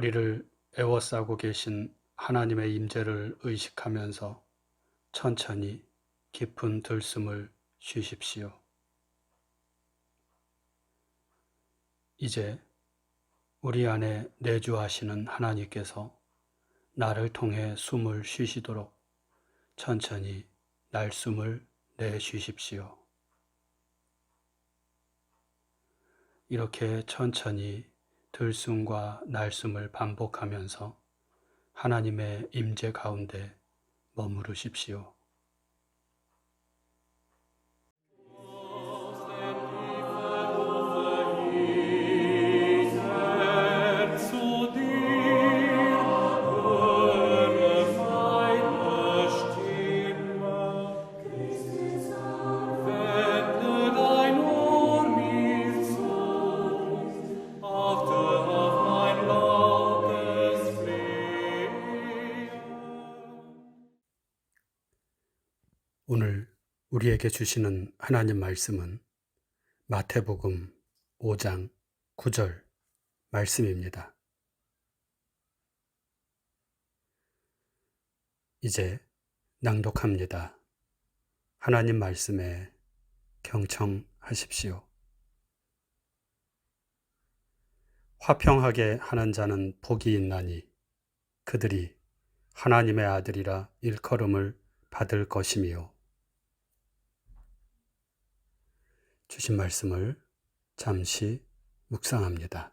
우리를 애워싸고 계신 하나님의 임재를 의식하면서 천천히 깊은 들숨을 쉬십시오. 이제 우리 안에 내주하시는 하나님께서 나를 통해 숨을 쉬시도록 천천히 날숨을 내쉬십시오. 이렇게 천천히 들숨과 날숨을 반복하면서 하나님의 임재 가운데 머무르십시오. 오늘 우리에게 주시는 하나님 말씀은 마태복음 5장 9절 말씀입니다. 이제 낭독합니다. 하나님 말씀에 경청하십시오. 화평하게 하는 자는 복이 있나니 그들이 하나님의 아들이라 일컬음을 받을 것이며. 주신 말씀을 잠시 묵상합니다.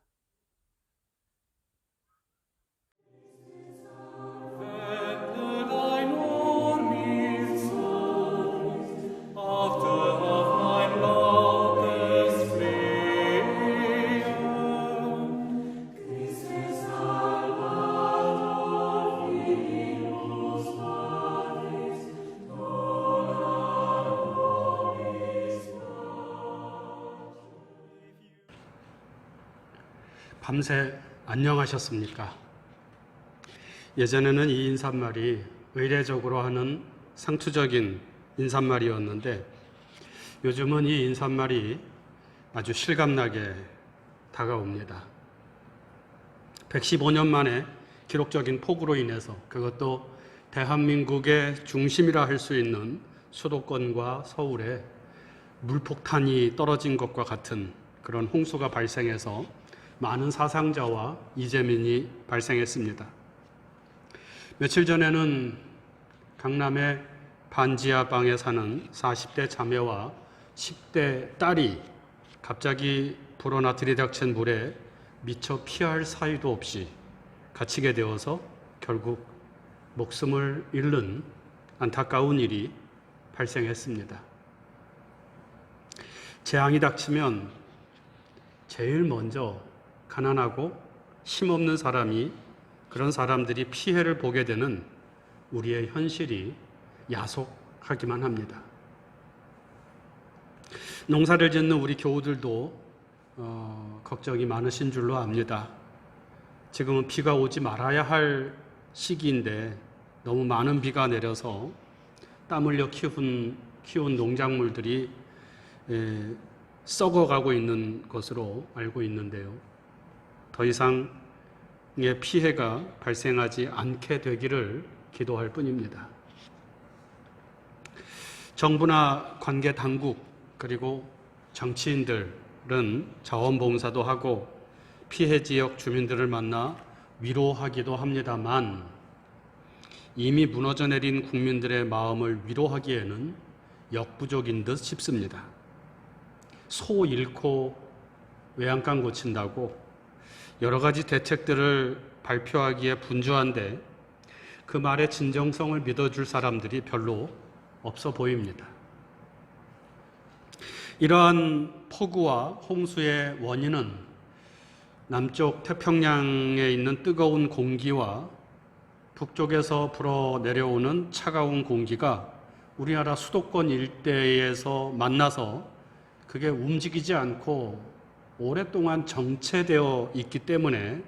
밤새 안녕하셨습니까? 예전에는 이 인사말이 의례적으로 하는 상투적인 인사말이었는데 요즘은 이 인사말이 아주 실감나게 다가옵니다. 115년 만에 기록적인 폭우로 인해서, 그것도 대한민국의 중심이라 할 수 있는 수도권과 서울에 물폭탄이 떨어진 것과 같은 그런 홍수가 발생해서 많은 사상자와 이재민이 발생했습니다. 며칠 전에는 강남의 반지하방에 사는 40대 자매와 10대 딸이 갑자기 불어나 들이닥친 물에 미처 피할 사유도 없이 갇히게 되어서 결국 목숨을 잃는 안타까운 일이 발생했습니다. 재앙이 닥치면 제일 먼저 가난하고 힘없는 사람이, 그런 사람들이 피해를 보게 되는 우리의 현실이 야속하기만 합니다. 농사를 짓는 우리 교우들도 걱정이 많으신 줄로 압니다. 지금은 비가 오지 말아야 할 시기인데 너무 많은 비가 내려서 땀 흘려 키운 농작물들이 썩어가고 있는 것으로 알고 있는데요. 더 이상의 피해가 발생하지 않게 되기를 기도할 뿐입니다. 정부나 관계 당국 그리고 정치인들은 자원봉사도 하고 피해 지역 주민들을 만나 위로하기도 합니다만 이미 무너져 내린 국민들의 마음을 위로하기에는 역부족인 듯 싶습니다. 소 잃고 외양간 고친다고 여러 가지 대책들을 발표하기에 분주한데 그 말의 진정성을 믿어줄 사람들이 별로 없어 보입니다. 이러한 폭우와 홍수의 원인은 남쪽 태평양에 있는 뜨거운 공기와 북쪽에서 불어 내려오는 차가운 공기가 우리나라 수도권 일대에서 만나서 그게 움직이지 않고 오랫동안 정체되어 있기 때문에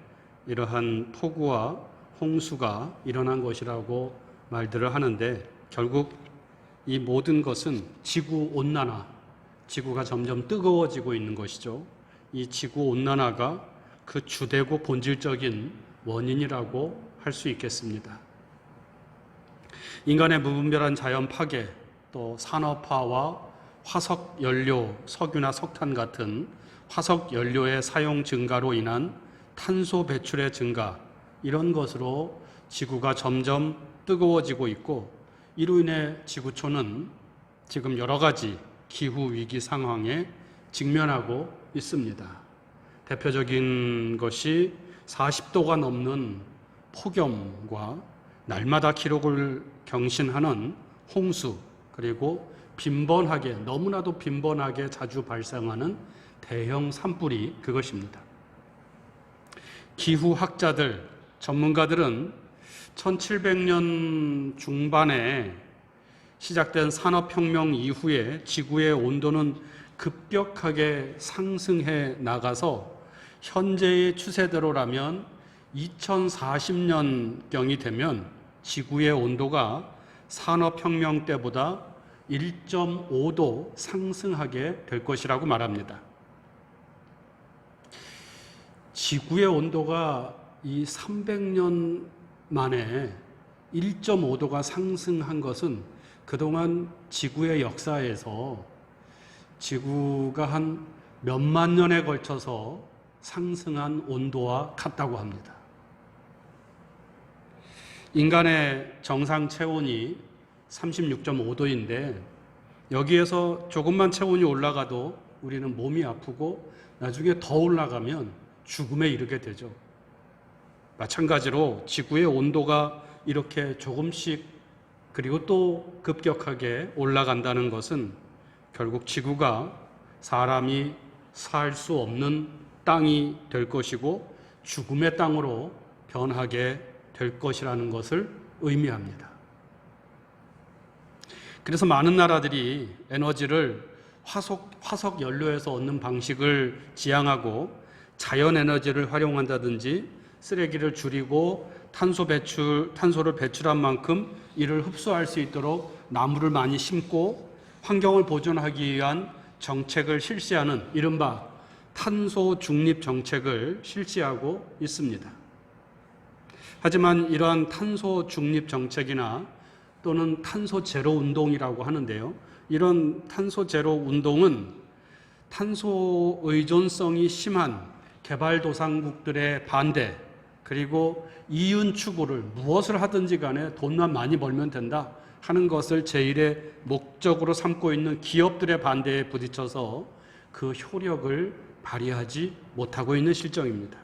이러한 폭우와 홍수가 일어난 것이라고 말들을 하는데, 결국 이 모든 것은 지구온난화, 지구가 점점 뜨거워지고 있는 것이죠. 이 지구온난화가 그 주되고 본질적인 원인이라고 할 수 있겠습니다. 인간의 무분별한 자연 파괴, 또 산업화와 화석 연료, 석유나 석탄 같은 화석 연료의 사용 증가로 인한 탄소 배출의 증가, 이런 것으로 지구가 점점 뜨거워지고 있고, 이로 인해 지구촌은 지금 여러 가지 기후 위기 상황에 직면하고 있습니다. 대표적인 것이 40도가 넘는 폭염과 날마다 기록을 경신하는 홍수, 그리고 빈번하게, 너무나도 빈번하게 자주 발생하는 대형 산불이 그것입니다. 기후학자들, 전문가들은 1700년 중반에 시작된 산업혁명 이후에 지구의 온도는 급격하게 상승해 나가서 현재의 추세대로라면 2040년경이 되면 지구의 온도가 산업혁명 때보다 1.5도 상승하게 될 것이라고 말합니다. 지구의 온도가 이 300년 만에 1.5도가 상승한 것은 그동안 지구의 역사에서 지구가 한 몇만 년에 걸쳐서 상승한 온도와 같다고 합니다. 인간의 정상 체온이 36.5도인데 여기에서 조금만 체온이 올라가도 우리는 몸이 아프고 나중에 더 올라가면 죽음에 이르게 되죠. 마찬가지로 지구의 온도가 이렇게 조금씩 그리고 또 급격하게 올라간다는 것은 결국 지구가 사람이 살 수 없는 땅이 될 것이고 죽음의 땅으로 변하게 될 것이라는 것을 의미합니다. 그래서 많은 나라들이 에너지를 화석 연료에서 얻는 방식을 지향하고 자연 에너지를 활용한다든지 쓰레기를 줄이고 탄소를 배출한 만큼 이를 흡수할 수 있도록 나무를 많이 심고 환경을 보존하기 위한 정책을 실시하는 이른바 탄소 중립 정책을 실시하고 있습니다. 하지만 이러한 탄소 중립 정책이나 또는 탄소 제로 운동이라고 하는데요. 이런 탄소 제로 운동은 탄소 의존성이 심한 개발도상국들의 반대, 그리고 이윤 추구를 무엇을 하든지 간에 돈만 많이 벌면 된다 하는 것을 제일의 목적으로 삼고 있는 기업들의 반대에 부딪혀서 그 효력을 발휘하지 못하고 있는 실정입니다.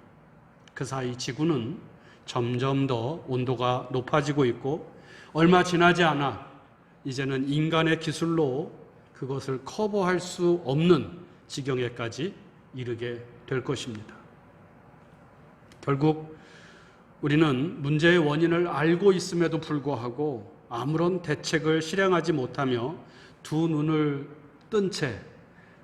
그 사이 지구는 점점 더 온도가 높아지고 있고 얼마 지나지 않아 이제는 인간의 기술로 그것을 커버할 수 없는 지경에까지 이르게 될 것입니다. 결국 우리는 문제의 원인을 알고 있음에도 불구하고 아무런 대책을 실행하지 못하며 두 눈을 뜬 채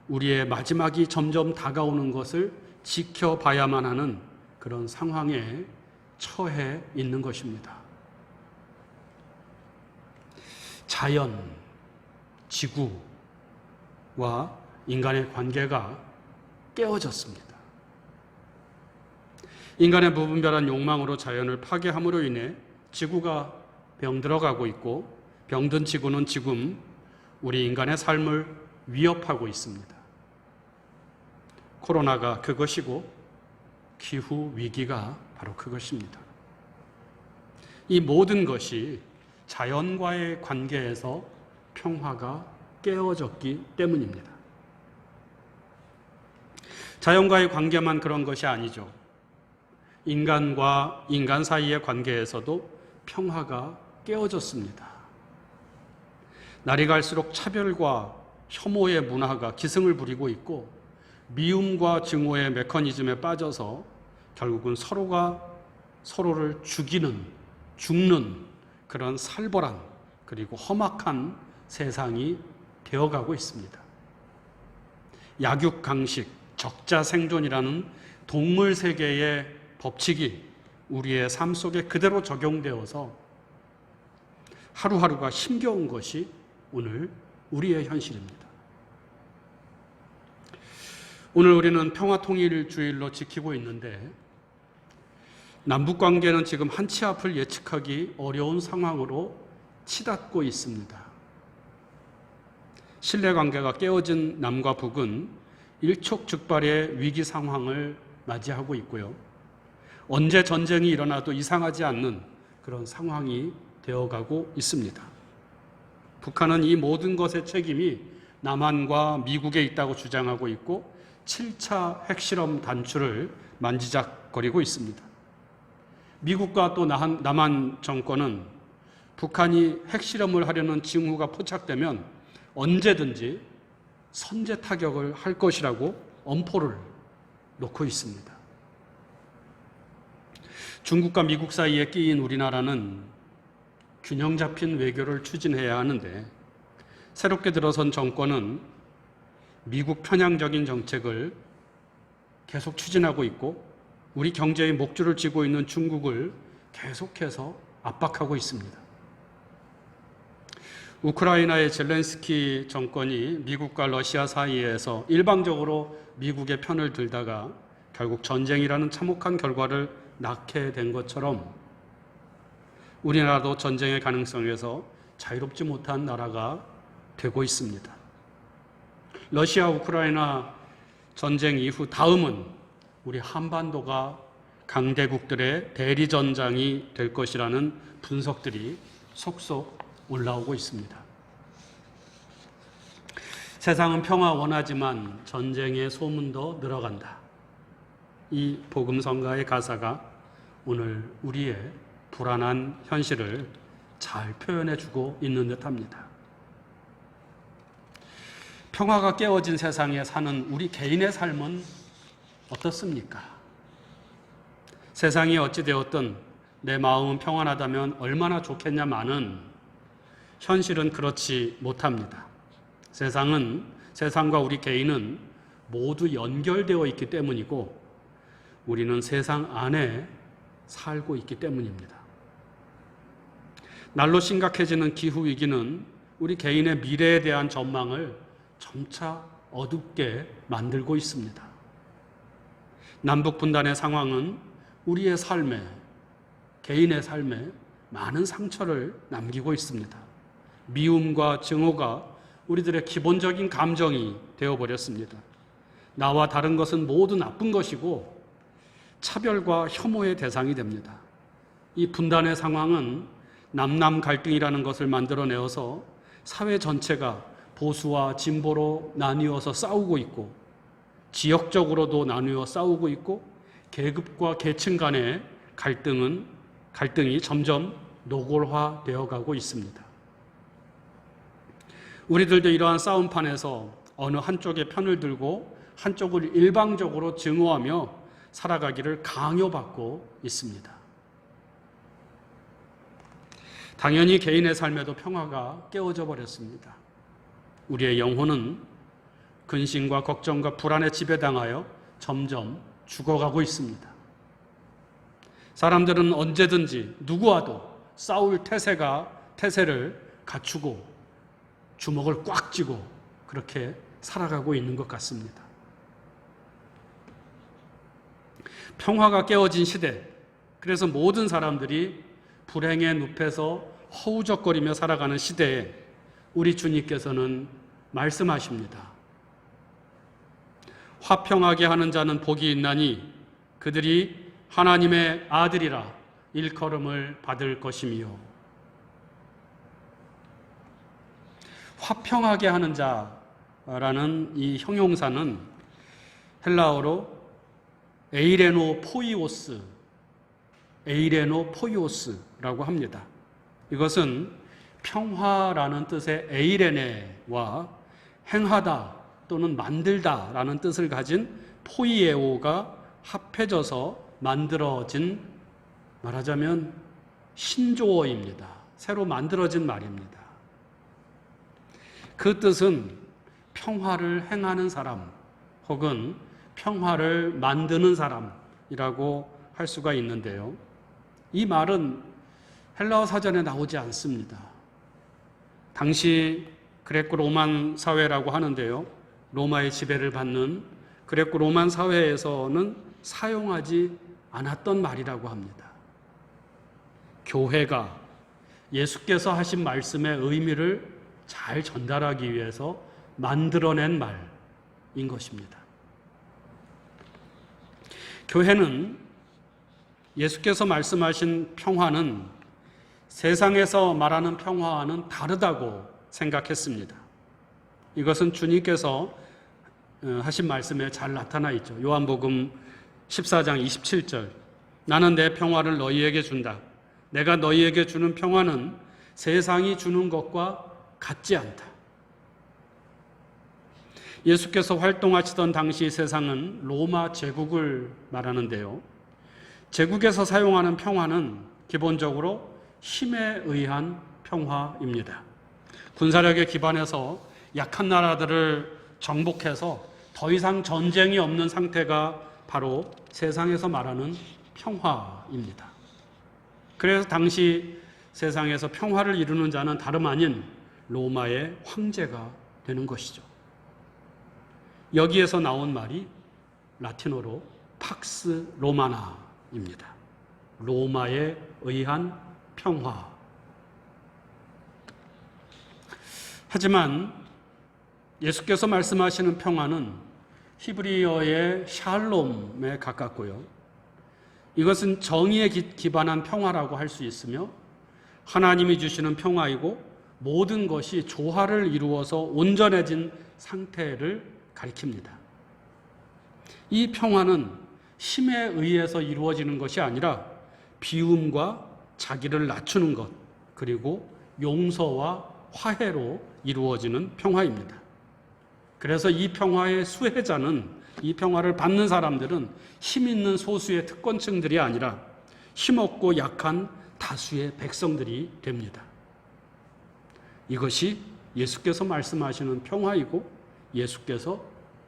우리의 마지막이 점점 다가오는 것을 지켜봐야만 하는 그런 상황에 처해 있는 것입니다. 자연, 지구와 인간의 관계가 깨어졌습니다. 인간의 무분별한 욕망으로 자연을 파괴함으로 인해 지구가 병들어가고 있고 병든 지구는 지금 우리 인간의 삶을 위협하고 있습니다. 코로나가 그것이고 기후 위기가 바로 그것입니다. 이 모든 것이 자연과의 관계에서 평화가 깨어졌기 때문입니다. 자연과의 관계만 그런 것이 아니죠. 인간과 인간 사이의 관계에서도 평화가 깨어졌습니다. 날이 갈수록 차별과 혐오의 문화가 기승을 부리고 있고 미움과 증오의 메커니즘에 빠져서 결국은 서로가 서로를 죽는 그런 살벌한 그리고 험악한 세상이 되어가고 있습니다. 약육강식, 적자생존이라는 동물 세계의 법칙이 우리의 삶 속에 그대로 적용되어서 하루하루가 힘겨운 것이 오늘 우리의 현실입니다. 오늘 우리는 평화통일주일로 지키고 있는데 남북 관계는 지금 한 치 앞을 예측하기 어려운 상황으로 치닫고 있습니다. 신뢰 관계가 깨어진 남과 북은 일촉즉발의 위기 상황을 맞이하고 있고요. 언제 전쟁이 일어나도 이상하지 않는 그런 상황이 되어가고 있습니다. 북한은 이 모든 것의 책임이 남한과 미국에 있다고 주장하고 있고 7차 핵실험 단추를 만지작거리고 있습니다. 미국과 또 남한 정권은 북한이 핵실험을 하려는 징후가 포착되면 언제든지 선제 타격을 할 것이라고 엄포를 놓고 있습니다. 중국과 미국 사이에 끼인 우리나라는 균형 잡힌 외교를 추진해야 하는데 새롭게 들어선 정권은 미국 편향적인 정책을 계속 추진하고 있고 우리 경제의 목줄을 쥐고 있는 중국을 계속해서 압박하고 있습니다. 우크라이나의 젤렌스키 정권이 미국과 러시아 사이에서 일방적으로 미국의 편을 들다가 결국 전쟁이라는 참혹한 결과를 낳게 된 것처럼 우리나라도 전쟁의 가능성에서 자유롭지 못한 나라가 되고 있습니다. 러시아 우크라이나 전쟁 이후 다음은 우리 한반도가 강대국들의 대리전장이 될 것이라는 분석들이 속속 올라오고 있습니다. 세상은 평화 원하지만 전쟁의 소문도 늘어간다. 이 복음성가의 가사가 오늘 우리의 불안한 현실을 잘 표현해주고 있는 듯합니다. 평화가 깨어진 세상에 사는 우리 개인의 삶은 어떻습니까? 세상이 어찌되었든 내 마음은 평안하다면 얼마나 좋겠냐마는 현실은 그렇지 못합니다. 세상과 우리 개인은 모두 연결되어 있기 때문이고 우리는 세상 안에 살고 있기 때문입니다. 날로 심각해지는 기후위기는 우리 개인의 미래에 대한 전망을 점차 어둡게 만들고 있습니다. 남북 분단의 상황은 우리의 삶에, 개인의 삶에 많은 상처를 남기고 있습니다. 미움과 증오가 우리들의 기본적인 감정이 되어버렸습니다. 나와 다른 것은 모두 나쁜 것이고 차별과 혐오의 대상이 됩니다. 이 분단의 상황은 남남 갈등이라는 것을 만들어내어서 사회 전체가 보수와 진보로 나뉘어서 싸우고 있고 지역적으로도 나뉘어 싸우고 있고 계급과 계층 간의 갈등이 점점 노골화되어 가고 있습니다. 우리들도 이러한 싸움판에서 어느 한쪽의 편을 들고 한쪽을 일방적으로 증오하며 살아가기를 강요받고 있습니다. 당연히 개인의 삶에도 평화가 깨어져 버렸습니다. 우리의 영혼은 근심과 걱정과 불안에 지배당하여 점점 죽어가고 있습니다. 사람들은 언제든지 누구와도 싸울 태세를 갖추고 주먹을 꽉 쥐고 그렇게 살아가고 있는 것 같습니다. 평화가 깨어진 시대, 그래서 모든 사람들이 불행의 늪에서 허우적거리며 살아가는 시대에 우리 주님께서는 말씀하십니다. 화평하게 하는 자는 복이 있나니 그들이 하나님의 아들이라 일컬음을 받을 것이며. 화평하게 하는 자라는 이 형용사는 헬라어로 에이레노 포이오스라고 합니다. 이것은 평화라는 뜻의 에이레네와 행하다 또는 만들다라는 뜻을 가진 포이에오가 합해져서 만들어진, 말하자면 신조어입니다. 새로 만들어진 말입니다. 그 뜻은 평화를 행하는 사람 혹은 평화를 만드는 사람이라고 할 수가 있는데요. 이 말은 헬라어 사전에 나오지 않습니다. 당시 그레코 로만 사회라고 하는데요. 로마의 지배를 받는 그레코 로만 사회에서는 사용하지 않았던 말이라고 합니다. 교회가 예수께서 하신 말씀의 의미를 잘 전달하기 위해서 만들어낸 말인 것입니다. 교회는 예수께서 말씀하신 평화는 세상에서 말하는 평화와는 다르다고 생각했습니다. 이것은 주님께서 하신 말씀에 잘 나타나 있죠. 요한복음 14장 27절, 나는 내 평화를 너희에게 준다. 내가 너희에게 주는 평화는 세상이 주는 것과 같지 않다. 예수께서 활동하시던 당시 세상은 로마 제국을 말하는데요. 제국에서 사용하는 평화는 기본적으로 힘에 의한 평화입니다. 군사력에 기반해서 약한 나라들을 정복해서 더 이상 전쟁이 없는 상태가 바로 세상에서 말하는 평화입니다. 그래서 당시 세상에서 평화를 이루는 자는 다름 아닌 로마의 황제가 되는 것이죠. 여기에서 나온 말이 라틴어로 팍스 로마나입니다. 로마에 의한 평화. 하지만 예수께서 말씀하시는 평화는 히브리어의 샬롬에 가깝고요. 이것은 정의에 기반한 평화라고 할 수 있으며 하나님이 주시는 평화이고 모든 것이 조화를 이루어서 온전해진 상태를 가리킵니다. 이 평화는 힘에 의해서 이루어지는 것이 아니라 비움과 자기를 낮추는 것, 그리고 용서와 화해로 이루어지는 평화입니다. 그래서 이 평화의 수혜자는, 이 평화를 받는 사람들은 힘 있는 소수의 특권층들이 아니라 힘없고 약한 다수의 백성들이 됩니다. 이것이 예수께서 말씀하시는 평화이고 예수께서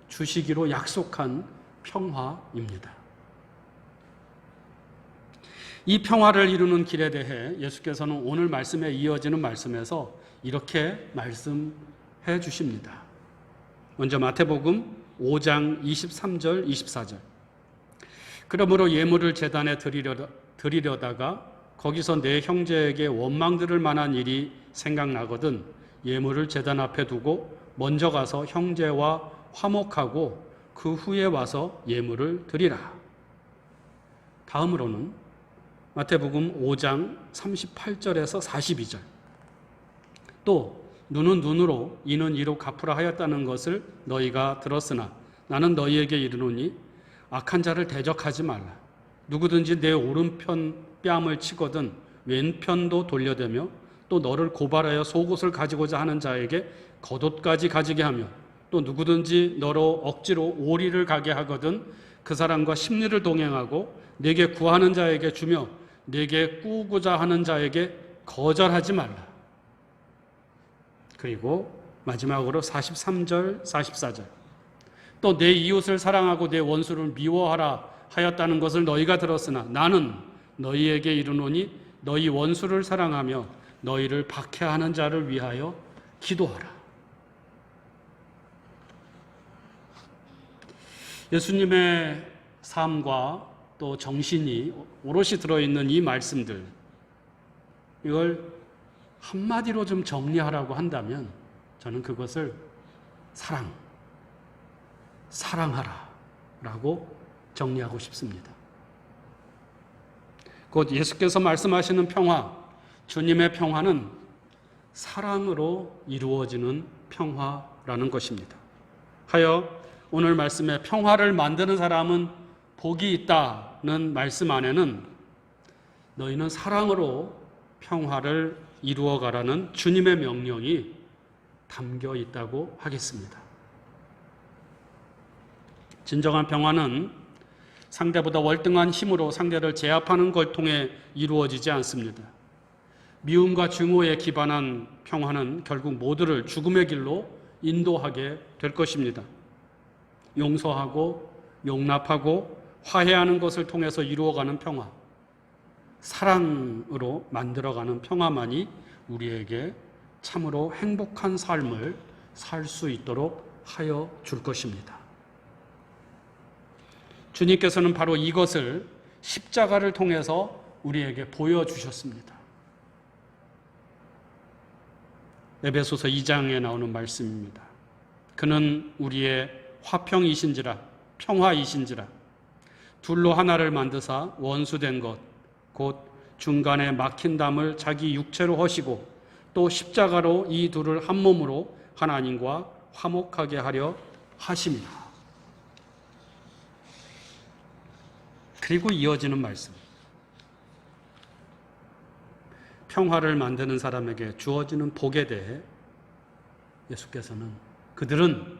주시기로 약속한 평화입니다. 이 평화를 이루는 길에 대해 예수께서는 오늘 말씀에 이어지는 말씀에서 이렇게 말씀해 주십니다. 먼저 마태복음 5장 23절 24절. 그러므로 예물을 제단에 드리려다가 거기서 내 형제에게 원망 들을 만한 일이 생각나거든 예물을 제단 앞에 두고 먼저 가서 형제와 화목하고 그 후에 와서 예물을 드리라. 다음으로는 마태복음 5장 38절에서 42절. 또 눈은 눈으로 이는 이로 갚으라 하였다는 것을 너희가 들었으나 나는 너희에게 이르노니 악한 자를 대적하지 말라. 누구든지 내 오른편 뺨을 치거든 왼편도 돌려대며 또 너를 고발하여 속옷을 가지고자 하는 자에게 겉옷까지 가지게 하며 또 누구든지 너로 억지로 오리를 가게 하거든 그 사람과 심리를 동행하고 네게 구하는 자에게 주며 네게 꾸고자 하는 자에게 거절하지 말라. 그리고 마지막으로 43절 44절. 또 내 이웃을 사랑하고 내 원수를 미워하라 하였다는 것을 너희가 들었으나 나는 너희에게 이르노니 너희 원수를 사랑하며 너희를 박해하는 자를 위하여 기도하라. 예수님의 삶과 또 정신이 오롯이 들어있는 이 말씀들, 이걸 한마디로 좀 정리하라고 한다면 저는 그것을 사랑하라 라고 정리하고 싶습니다. 곧 예수께서 말씀하시는 평화, 주님의 평화는 사랑으로 이루어지는 평화라는 것입니다. 하여 오늘 말씀에 평화를 만드는 사람은 복이 있다는 말씀 안에는 너희는 사랑으로 평화를 이루어가라는 주님의 명령이 담겨 있다고 하겠습니다. 진정한 평화는 상대보다 월등한 힘으로 상대를 제압하는 걸 통해 이루어지지 않습니다. 미움과 증오에 기반한 평화는 결국 모두를 죽음의 길로 인도하게 될 것입니다. 용서하고 용납하고 화해하는 것을 통해서 이루어가는 평화, 사랑으로 만들어가는 평화만이 우리에게 참으로 행복한 삶을 살 수 있도록 하여 줄 것입니다. 주님께서는 바로 이것을 십자가를 통해서 우리에게 보여주셨습니다. 에베소서 2장에 나오는 말씀입니다. 그는 우리의 화평이신지라 평화이신지라 둘로 하나를 만드사 원수된 것 곧 중간에 막힌 담을 자기 육체로 허시고 또 십자가로 이 둘을 한 몸으로 하나님과 화목하게 하려 하심이라. 그리고 이어지는 말씀. 평화를 만드는 사람에게 주어지는 복에 대해 예수께서는 그들은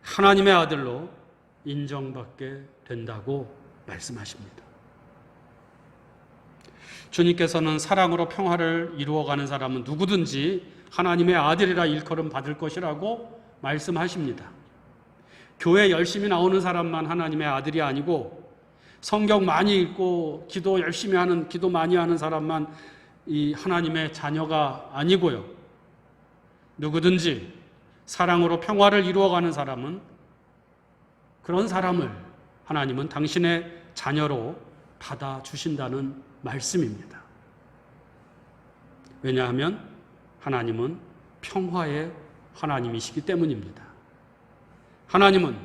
하나님의 아들로 인정받게 된다고 말씀하십니다. 주님께서는 사랑으로 평화를 이루어가는 사람은 누구든지 하나님의 아들이라 일컬음 받을 것이라고 말씀하십니다. 교회 열심히 나오는 사람만 하나님의 아들이 아니고 성경 많이 읽고 기도 열심히 하는, 기도 많이 하는 사람만 이 하나님의 자녀가 아니고요. 누구든지 사랑으로 평화를 이루어가는 사람은 그런 사람을 하나님은 당신의 자녀로 받아주신다는 말씀입니다. 왜냐하면 하나님은 평화의 하나님이시기 때문입니다. 하나님은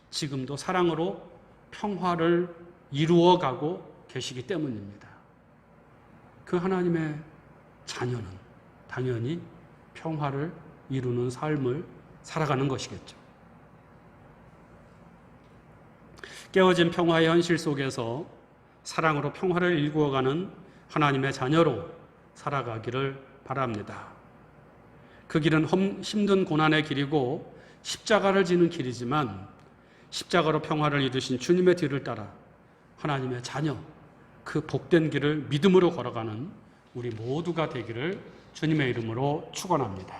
지금도 사랑으로 평화를 이루어가고 계시기 때문입니다. 그 하나님의 자녀는 당연히 평화를 이루는 삶을 살아가는 것이겠죠. 깨어진 평화의 현실 속에서 사랑으로 평화를 일구어가는 하나님의 자녀로 살아가기를 바랍니다. 그 길은 힘든 고난의 길이고 십자가를 지는 길이지만 십자가로 평화를 이루신 주님의 뒤를 따라 하나님의 자녀, 그 복된 길을 믿음으로 걸어가는 우리 모두가 되기를 주님의 이름으로 축원합니다.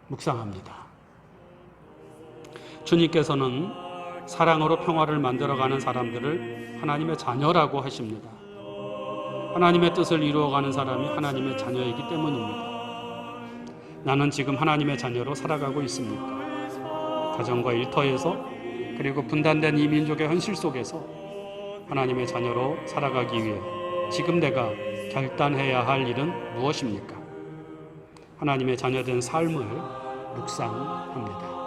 묵상합니다. 주님께서는 사랑으로 평화를 만들어가는 사람들을 하나님의 자녀라고 하십니다. 하나님의 뜻을 이루어가는 사람이 하나님의 자녀이기 때문입니다. 나는 지금 하나님의 자녀로 살아가고 있습니까? 가정과 일터에서 그리고 분단된 이 민족의 현실 속에서 하나님의 자녀로 살아가기 위해 지금 내가 결단해야 할 일은 무엇입니까? 하나님의 자녀된 삶을 묵상합니다.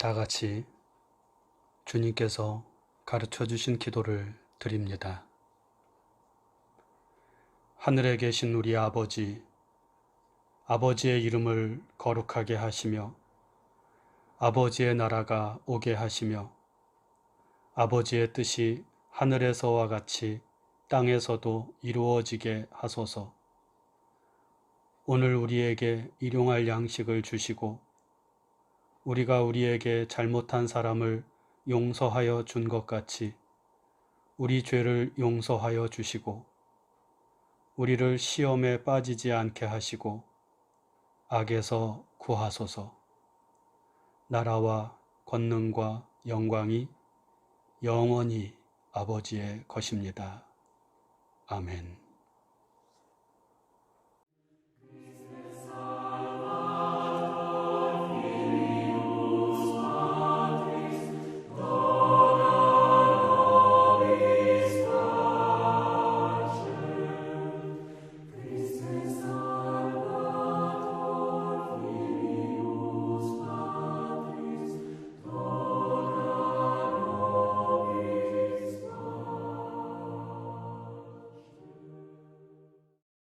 다 같이 주님께서 가르쳐 주신 기도를 드립니다. 하늘에 계신 우리 아버지, 아버지의 이름을 거룩하게 하시며 아버지의 나라가 오게 하시며 아버지의 뜻이 하늘에서와 같이 땅에서도 이루어지게 하소서. 오늘 우리에게 일용할 양식을 주시고 우리가 우리에게 잘못한 사람을 용서하여 준 것 같이 우리 죄를 용서하여 주시고 우리를 시험에 빠지지 않게 하시고 악에서 구하소서. 나라와 권능과 영광이 영원히 아버지의 것입니다. 아멘.